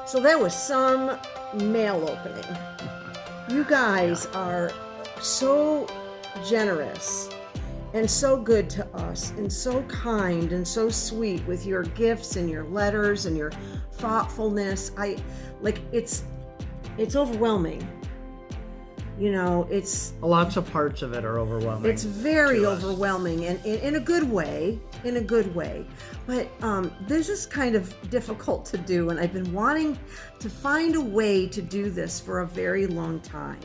So that was some mail opening. You guys are so generous and so good to us and so kind and so sweet with your gifts and your letters and your thoughtfulness. It's overwhelming. You know, it's lots of parts of it are overwhelming. It's very overwhelming, and in a good way, But this is kind of difficult to do, and I've been wanting to find a way to do this for a very long time.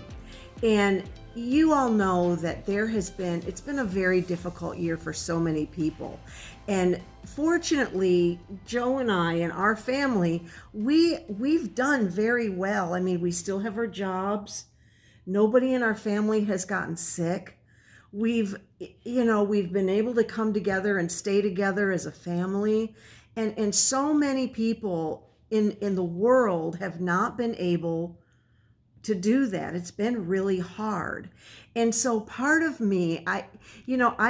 And you all know that it's been a very difficult year for so many people. And fortunately, Joe and I and our family, we've done very well. I mean, we still have our jobs. Nobody in our family has gotten sick. We've been able to come together and stay together as a family. And so many people in the world have not been able to do that. It's been really hard. And so part of me, I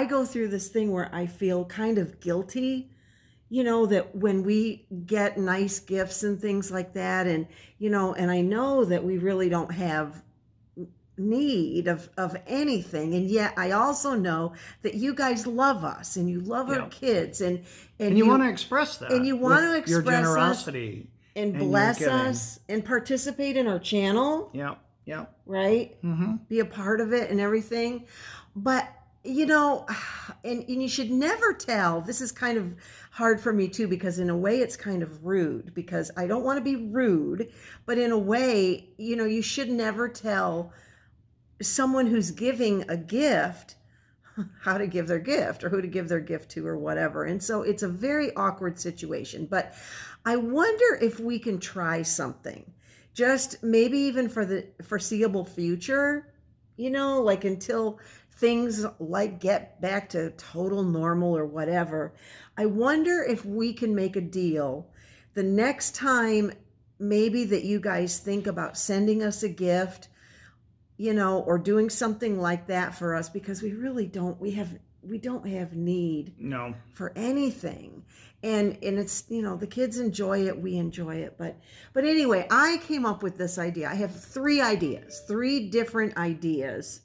go through this thing where I feel kind of guilty, that when we get nice gifts and things like that, and I know that we really don't have need of anything, and yet I also know that you guys love us and you love our kids, and you want to express that, and you want to express your generosity and bless us and participate in our channel. Yeah. Right? Mm-hmm. Be a part of it and everything. But, and you should never tell. This is kind of hard for me too, because in a way it's kind of rude, because I don't want to be rude, but in a way, you should never tell someone who's giving a gift how to give their gift or who to give their gift to or whatever. And so it's a very awkward situation. But I wonder if we can try something, just maybe even for the foreseeable future, until things get back to total normal or whatever. I wonder if we can make a deal the next time maybe that you guys think about sending us a gift, or doing something like that for us, because we really don't have need for anything. And it's, the kids enjoy it, we enjoy it. But anyway, I came up with this idea. I have three different ideas.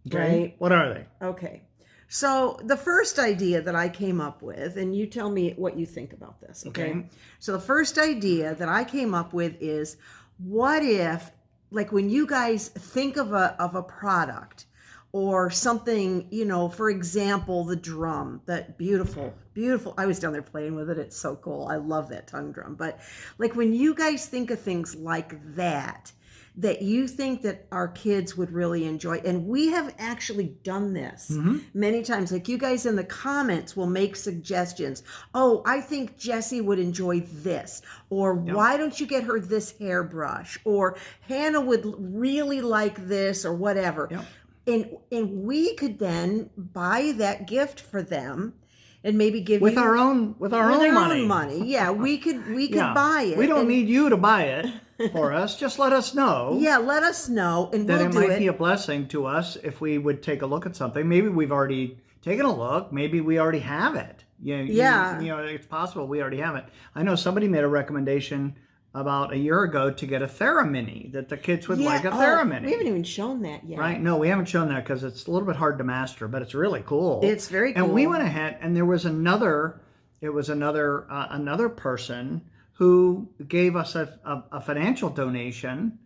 Okay. Right? What are they? Okay. So the first idea that I came up with, and you tell me what you think about this. Okay. So the first idea that I came up with is, what if, when you guys think of a product or something, for example, the drum, that beautiful, I was down there playing with it. It's so cool. I love that tongue drum. But when you guys think of things like that you think that our kids would really enjoy, and we have actually done this many times. You guys in the comments will make suggestions. Oh, I think Jessie would enjoy this, or why don't you get her this hairbrush, or Hannah would really like this, or whatever. And we could then buy that gift for them, and maybe give with our own money. Yeah, we could buy it. We don't need you to buy it for us. Just let us know. Yeah, let us know, and that we'll do it. It might be a blessing to us if we would take a look at something. Maybe we've already taken a look. Maybe we already have it. It's possible we already have it. I know somebody made a recommendation about a year ago to get a Theramini, that the kids would like a Theramini. We haven't even shown that yet. Right? No, we haven't shown that because it's a little bit hard to master, but it's really cool. It's very cool. And we went ahead, and there was another person who gave us a financial donation,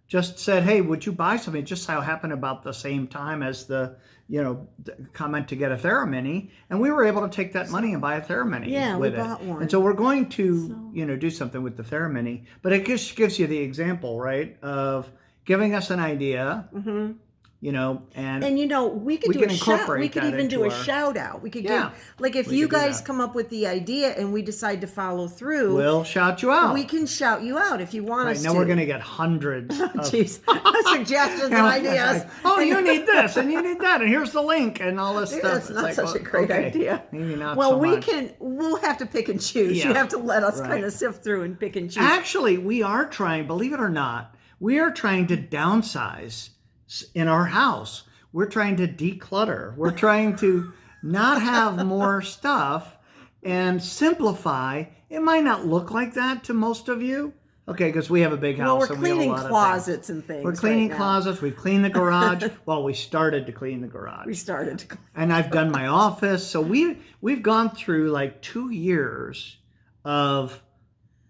just said, hey, would you buy something? It just so happened about the same time as the comment to get a Theramini, and we were able to take that money and buy a Theramini with it. We bought one. And so we're going to, do something with the Theramini, but it just gives you the example, right, of giving us an idea, and we could do a shout. We could even do a shout out. We could give, if you guys come up with the idea and we decide to follow through, we'll shout you out. We can shout you out if you want us to. Now we're going to get hundreds of suggestions and ideas. Oh, you need this and you need that, and here's the link and all this stuff. That's not such a great idea. Maybe not. Well, so much. We'll have to pick and choose. Yeah. You have to let us kind of sift through and pick and choose. Actually, we are trying. Believe it or not, we are trying to downsize in our house. We're trying to declutter. We're trying to not have more stuff and simplify. It might not look like that to most of you, Okay, because we have a big house. Well, we're and we have a cleaning lot of closets and things. We're cleaning right now. closets. We've cleaned the garage. Well, we started to clean the garage. We started to. And I've done my office. So we've gone through like 2 years of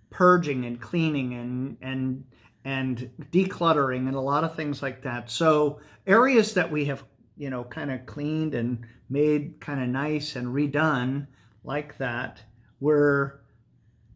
purging and cleaning and decluttering and a lot of things like that. So areas that we have, kind of cleaned and made kind of nice and redone like that, we're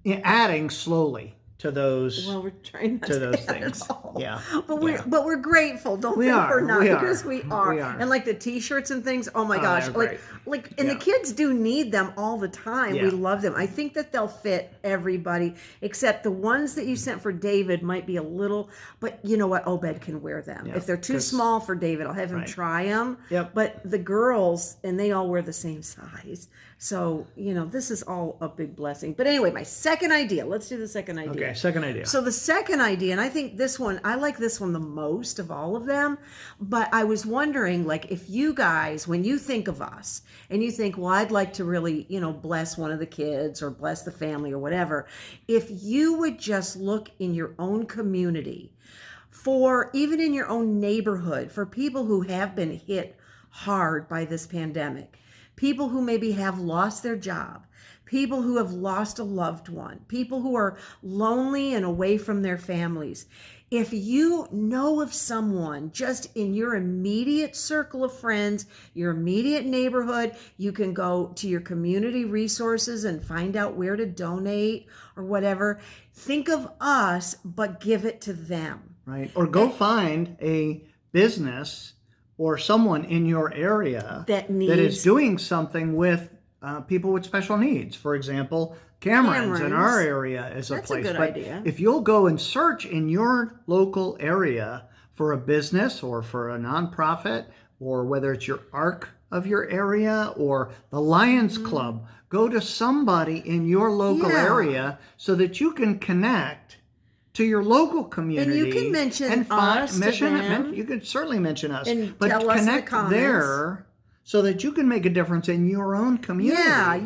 adding slowly to those. Well, we're trying not to those add things. it all. Yeah. But we're grateful. Don't think we're not, because we are. And like the T-shirts and things. Oh my gosh! And the kids do need them all the time. Yeah. We love them. I think that they'll fit everybody, except the ones that you sent for David might be a little. But you know what? Obed can wear them. Yeah, if they're too small for David, I'll have him try them. Yep. But the girls, and they all wear the same size. So, this is all a big blessing. But anyway, my second idea. Let's do the second idea. Okay, second idea. So the second idea, and I think this one, I like this one the most of all of them. But I was wondering, like, if you guys, when you think of us, and you think, well, I'd like to really, bless one of the kids or bless the family or whatever, if you would just look in your own community, for even in your own neighborhood, for people who have been hit hard by this pandemic, people who maybe have lost their job, people who have lost a loved one, people who are lonely and away from their families. If you know of someone just in your immediate circle of friends, your immediate neighborhood, you can go to your community resources and find out where to donate or whatever. Think of us, but give it to them. Right. Or go find a business or someone in your area that is doing something with people with special needs. For example, Cameron's in our area is a place. That's a good idea. If you'll go and search in your local area for a business or for a nonprofit, or whether it's your ARC of your area or the Lions Club, go to somebody in your local area so that you can connect to your local community. And you can mention us to them. You can certainly mention us. And but tell us in the connect comments. there so that you can make a difference in your own community. Yeah,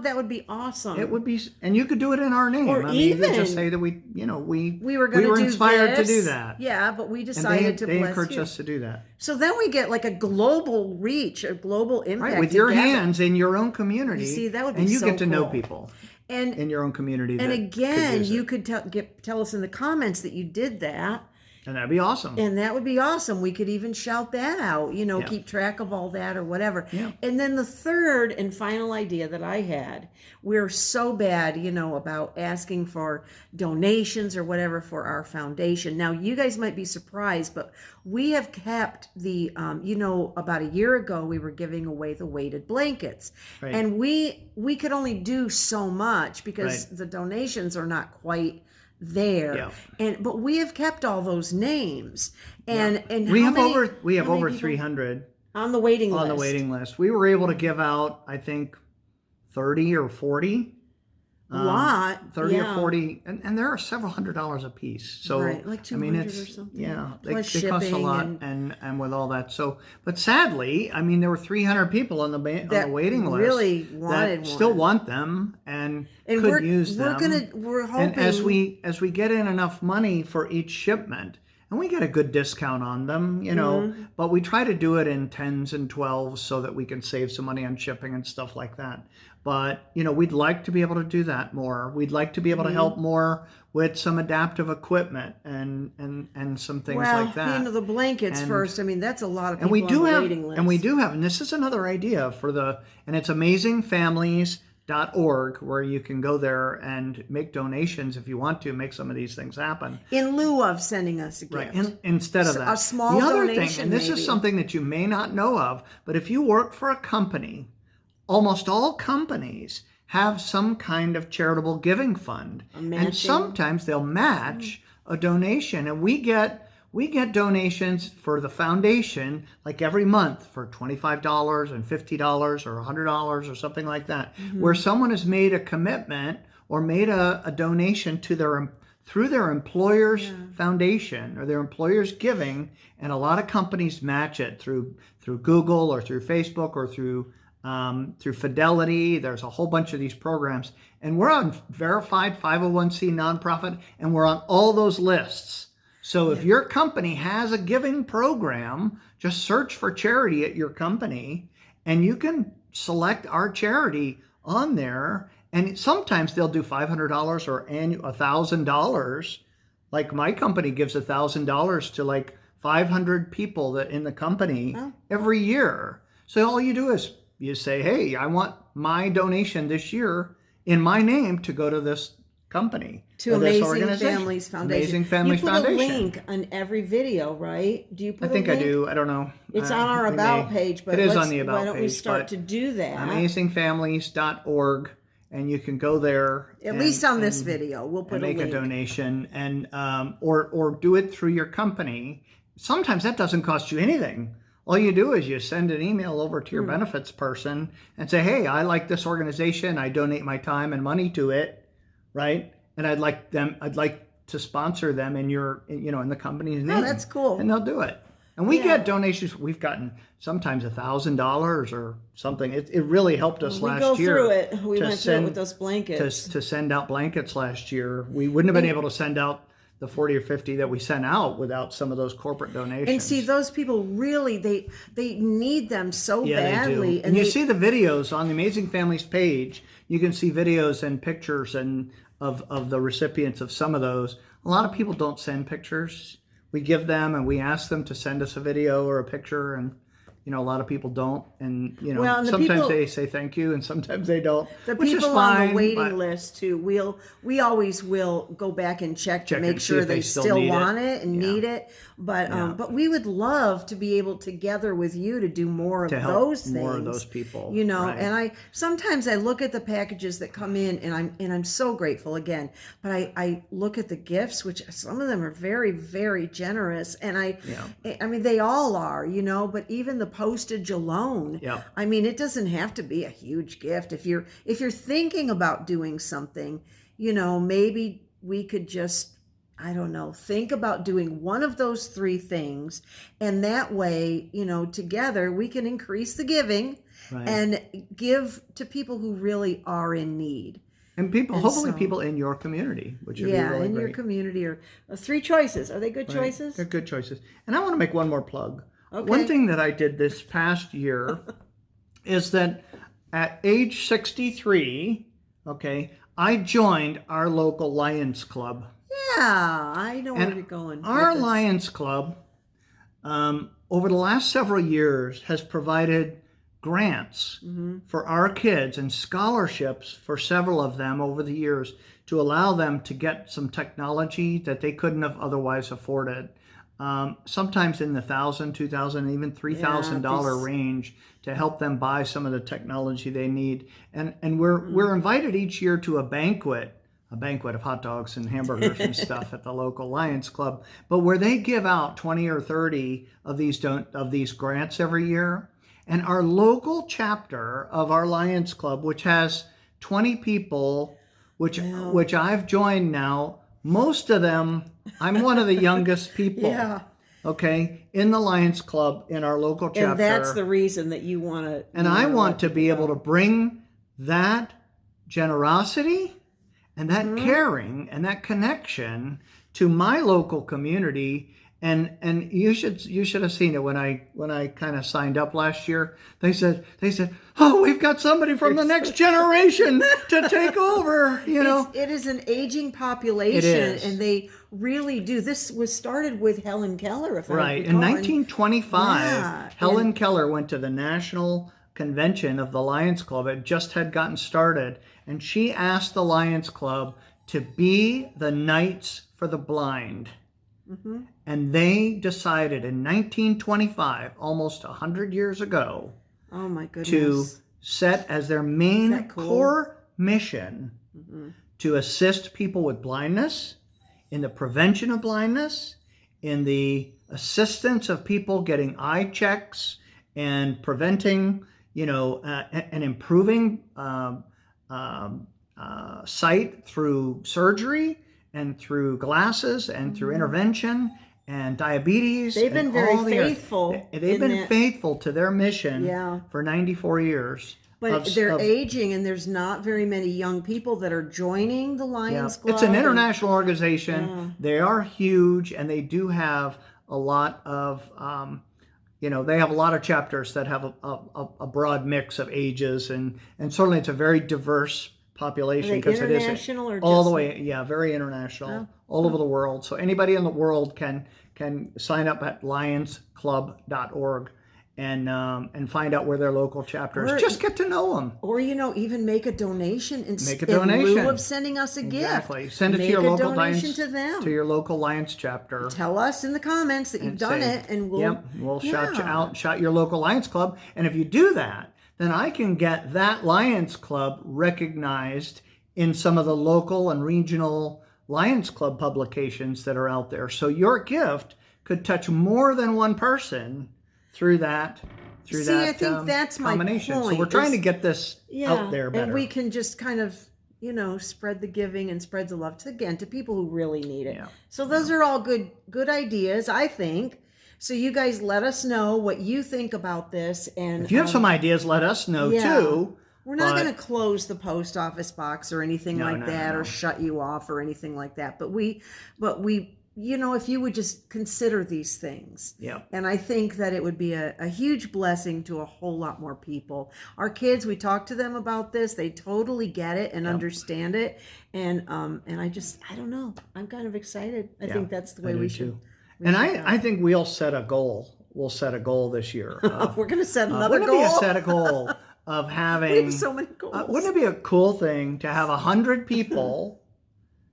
that would be awesome. It would be, and you could do it in our name. Or you could even just say that we were going to do inspired this. to do that. Yeah, but we And decided they bless encouraged you. us to do that. So then we get like a global reach, a global impact. Right, with your together. hands in your own community. You see, that would be and you so get to know cool. people And in your own community. And again, you could could tell us in the comments that you did that. and that'd be awesome. And that would be awesome. We could even shout that out, keep track of all that or whatever. Yeah. And then the third and final idea that I had, we're so bad, about asking for donations or whatever for our foundation. Now, you guys might be surprised, but we have kept the, about a year ago, we were giving away the weighted blankets. Right. And we could only do so much because the donations are not quite there. Yeah. But we have kept all those names. And we how have many, over people 300 on the waiting list. on the waiting list. We were able to give out, I think, 30 or 40. A lot. 30 or 40, and there are several $100s a piece. So like 200 or something. Yeah, they Plus cost a shipping lot, and with all that. So, but sadly, there were 300 people on the waiting list really wanted that still want them and could we're, use them. We're hoping. And as we get in enough money for each shipment, and we get a good discount on them, but we try to do it in 10s and 12s so that we can save some money on shipping and stuff like that. But, we'd like to be able to do that more. We'd like to be able to help more with some adaptive equipment and some things like that. The blankets first. That's a lot of people and we do on the have, waiting list. and we do have, and this is another idea and it's amazingfamilies.org, where you can go there and make donations if you want to make some of these things happen. In lieu of sending us a gift. Right, instead of that. A small the other donation, thing, and this maybe. is something that you may not know of, but if you work for a company, almost all companies have some kind of charitable giving fund. And sometimes they'll match a donation. And we get donations for the foundation like every month for $25 and $50 or $100 or something like that, where someone has made a commitment or made a donation to through their employer's foundation or their employer's giving. And a lot of companies match it through Google or through Facebook or through Fidelity. There's a whole bunch of these programs, And we're on verified 501c nonprofit, and we're on all those lists. So if your company has a giving program, just search for charity at your company, and you can select our charity on there. And sometimes they'll do $500 or $1,000. Like my company gives $1,000 to like 500 people that in the company every year. So all you do is you say, hey, I want my donation this year in my name to go to this company. To Amazing Families Foundation. Amazing Families Foundation. You put a link on every video, right? Do you put a link? I think I do. I don't know. It's on our About page, but it is on the About page. Why don't we start to do that? AmazingFamilies.org, and you can go there. At least on this video, we'll put a link. Make a donation, and or do it through your company. Sometimes that doesn't cost you anything. All you do is you send an email over to your benefits person and say, hey, I like this organization. I donate my time and money to it, right? And I'd like to sponsor them in in the company's name. Oh, that's cool. And they'll do it. And we get donations. We've gotten sometimes $1,000 or something. It really helped us last year. We go through it. We went through it with those blankets. To send out blankets last year. We wouldn't have been able to send out the 40 or 50 that we sent out without some of those corporate donations. And see, those people really, they need them so badly. They do. And you see the videos on the Amazing Families page. You can see videos and pictures of the recipients of some of those. A lot of people don't send pictures. We give them and we ask them to send us a video or a picture, and a lot of people don't, and sometimes they say thank you and sometimes they don't. The people on the waiting list too, we always will go back and check to make sure they still want it and need it. But we would love to be able together with you to do more of those things. More of those people. Right. And sometimes I look at the packages that come in, and I'm so grateful again. But I look at the gifts, which some of them are very, very generous, and I mean they all are, but even the postage alone. Yeah. I mean, it doesn't have to be a huge gift. If you're thinking about doing something, maybe we could just, I don't know, think about doing one of those three things. And that way, together we can increase the giving and give to people who really are in need. And hopefully people in your community, which would be really in great. your community are three choices. Are they good choices? They're good choices. And I want to make one more plug. Okay. One thing that I did this past year is that at age 63, I joined our local Lions Club. Yeah, I know where you're going. Our Lions Club, over the last several years, has provided grants for our kids and scholarships for several of them over the years to allow them to get some technology that they couldn't have otherwise afforded. Sometimes in the $1,000, $2,000, even $3,000 range to help them buy some of the technology they need. And we're invited each year to a banquet of hot dogs and hamburgers and stuff at the local Lions Club, but where they give out 20 or 30 of these grants every year. And our local chapter of our Lions Club, which has 20 people, which I've joined now, most of them, I'm one of the youngest people. In the Lions Club in our local chapter. And that's the reason that you want to. And I want to be able to bring that generosity and that caring and that connection to my local community. And you should have seen it when I kind of signed up last year. They said, oh, we've got somebody from the next generation to take over. It is an aging population, and they really do. This was started with Helen Keller, if I recall. In 1925, Helen Keller went to the National Convention of the Lions Club. It just had gotten started, and she asked the Lions Club to be the Knights for the Blind. And they decided in 1925, almost 100 years ago, oh my goodness, to set as their main core mission to assist people with blindness, in the prevention of blindness, in the assistance of people getting eye checks and preventing, and improving sight through surgery and through glasses and through intervention and diabetes. They've been very faithful. They've been faithful to their mission for 94 years. But they're aging, and there's not very many young people that are joining the Lions Club. It's an international organization. They are huge, and they do have a lot of, they have a lot of chapters that have a broad mix of ages, and certainly it's a very diverse population because it is all the way, very international, all over the world. So anybody in the world can sign up at lionsclub.org and find out where their local chapter is. Just get to know them. Or, even make a donation in lieu of sending us a gift. Exactly. Send it to your local Lions, to them. To your local Lions chapter. Tell us in the comments that you've done it, and we'll shout you out, shout your local Lions Club. And if you do that, then I can get that Lions Club recognized in some of the local and regional Lions Club publications that are out there. So your gift could touch more than one person through that I think that's my combination. point. So we're trying to get this out there better. And we can just kind of, spread the giving and spread the love to people who really need it. Yeah. So those are all good ideas, I think. So you guys let us know what you think about this. And if you have some ideas, let us know too. We're not going to close the post office box or anything like that, or shut you off or anything like that. But we, if you would just consider these things. Yeah. And I think that it would be a huge blessing to a whole lot more people. Our kids, we talked to them about this. They totally get it and understand it. And I don't know. I'm kind of excited. I think that's the way we should. And I think we'll set a goal. We'll set a goal this year. We're going to set another goal. Wouldn't it be set a goal of having... We have so many goals. Wouldn't it be a cool thing to have 100 people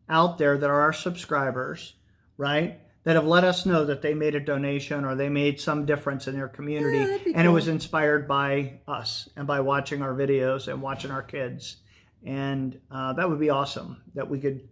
out there that are our subscribers, right? That have let us know that they made a donation or they made some difference in their community. Yeah, and cool. It was inspired by us and by watching our videos and watching our kids. And that would be awesome that we could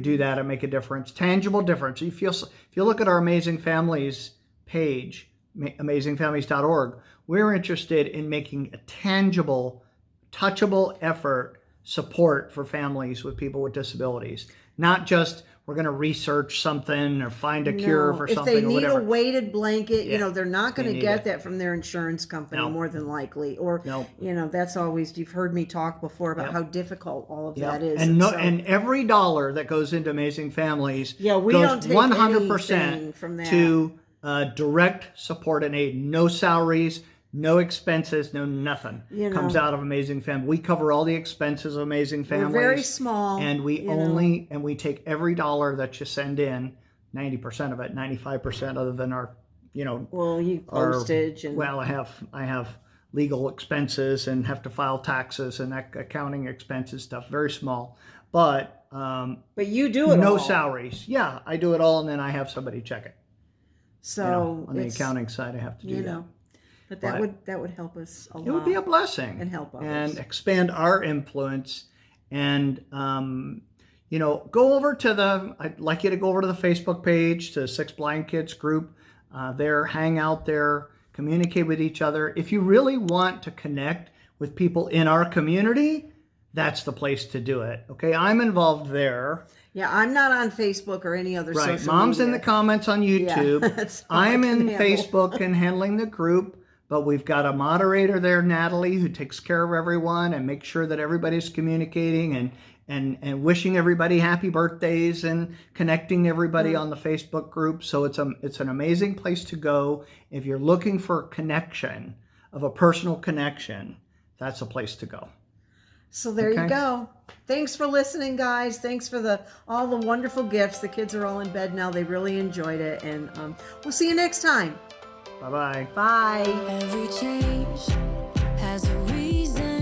do that and make a difference, tangible difference. If you look at our Amazing Families page, amazingfamilies.org, we're interested in making a tangible, touchable effort support for families with people with disabilities. Not just we're going to research something or find a cure for something or whatever. If they need a weighted blanket, they're not going to get that from their insurance company more than likely. Or, that's always, you've heard me talk before about how difficult all of that is. And every dollar that goes into Amazing Families we goes don't take 100% from that. to direct support and aid. No salaries, no expenses, no nothing comes out of Amazing Family. We cover all the expenses of Amazing Families. We're very small. And we we take every dollar that you send in, 90% of it, 95% other than our, postage. I have legal expenses and have to file taxes and accounting expenses, stuff, very small. But you do it no all. Salaries. Yeah, I do it all, and then I have somebody check it. So on the accounting side, I have to do that. But that would help us a lot. It would be a blessing. And help others. And expand our influence. And, go over to I'd like you to go over to the Facebook page, to Six Blind Kids group. Hang out there, communicate with each other. If you really want to connect with people in our community, that's the place to do it. Okay, I'm involved there. Yeah, I'm not on Facebook or any other social media. Mom's in the comments on YouTube. Yeah, I'm in Facebook and handling the group. But we've got a moderator there, Natalie, who takes care of everyone and makes sure that everybody's communicating and wishing everybody happy birthdays and connecting everybody on the Facebook group. So it's an amazing place to go. If you're looking for a connection, of a personal connection, that's a place to go. So there you go. Thanks for listening, guys. Thanks for all the wonderful gifts. The kids are all in bed now. They really enjoyed it. And we'll see you next time. Bye-bye. Bye. Every change has a reason.